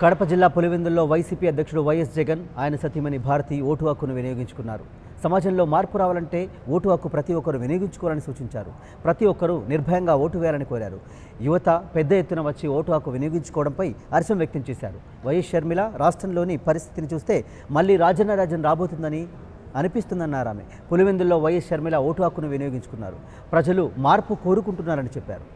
కడప జిల్లా పులివెందుల్లో వైసీపీ అధ్యక్షుడు వైఎస్ జగన్ ఆయన సతీమణి భారతి ఓటు హక్కును వినియోగించుకున్నారు. సమాజంలో మార్పు రావాలంటే ఓటు హక్కు ప్రతి ఒక్కరూ వినియోగించుకోవాలని సూచించారు. ప్రతి ఒక్కరూ నిర్భయంగా ఓటు వేయాలని కోరారు. యువత పెద్ద ఎత్తున వచ్చి ఓటు హక్కు వినియోగించుకోవడంపై హర్షం వ్యక్తం చేశారు. వైఎస్ షర్మిల రాష్ట్రంలోని పరిస్థితిని చూస్తే మళ్లీ రాజన్న రాజ్యం రాబోతుందని అనిపిస్తుందన్నారు ఆమె. పులివెందుల్లో వైఎస్ షర్మిల ఓటు హక్కును వినియోగించుకున్నారు. ప్రజలు మార్పు కోరుకుంటున్నారని చెప్పారు.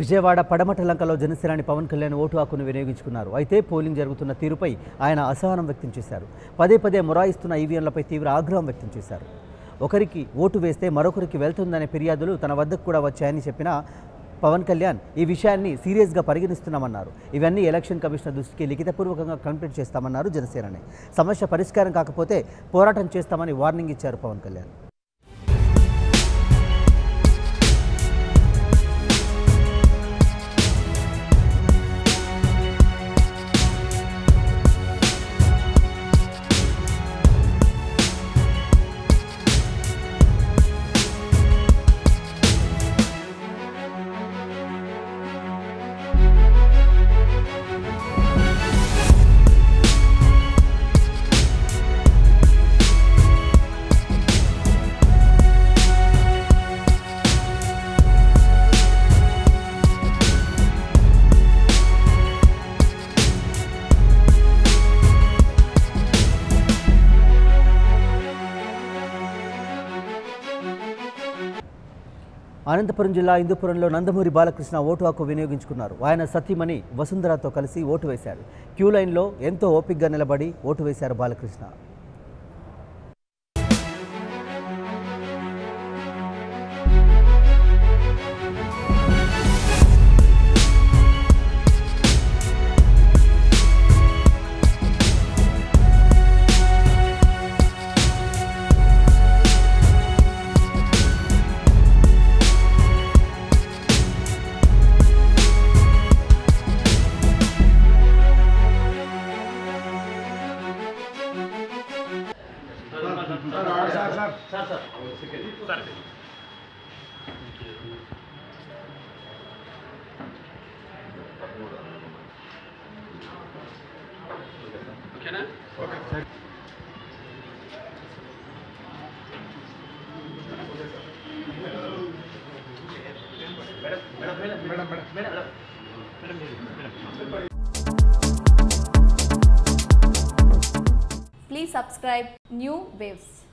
విజయవాడ పడమటలంకలో జనసేనాని పవన్ కళ్యాణ్ ఓటు హక్కును వినియోగించుకున్నారు. అయితే పోలింగ్ జరుగుతున్న తీరుపై ఆయన అసహనం వ్యక్తం చేశారు. పదే పదే మొరాయిస్తున్న ఈవీఎంలపై తీవ్ర ఆగ్రహం వ్యక్తం చేశారు. ఒకరికి ఓటు వేస్తే మరొకరికి వెళ్తుందనే ఫిర్యాదులు తన వద్దకు కూడా వచ్చాయని చెప్పిన పవన్ కళ్యాణ్ ఈ విషయాన్ని సీరియస్గా పరిగణిస్తున్నామన్నారు. ఇవన్నీ ఎలక్షన్ కమిషనర్ దృష్టికి లిఖితపూర్వకంగా కంప్లైంట్ చేస్తామన్నారు జనసేనాని. సమస్య పరిష్కారం కాకపోతే పోరాటం చేస్తామని వార్నింగ్ ఇచ్చారు పవన్ కళ్యాణ్. అనంతపురం జిల్లా ఇందుపురంలో నందమూరి బాలకృష్ణ ఓటు హక్కు వినియోగించుకున్నారు. ఆయన సతీమణి వసుంధరతో కలిసి ఓటు వేశారు. క్యూ లైన్లో ఎంతో ఓపికగా నిలబడి ఓటు వేశారు Balakrishna. Please subscribe New Waves.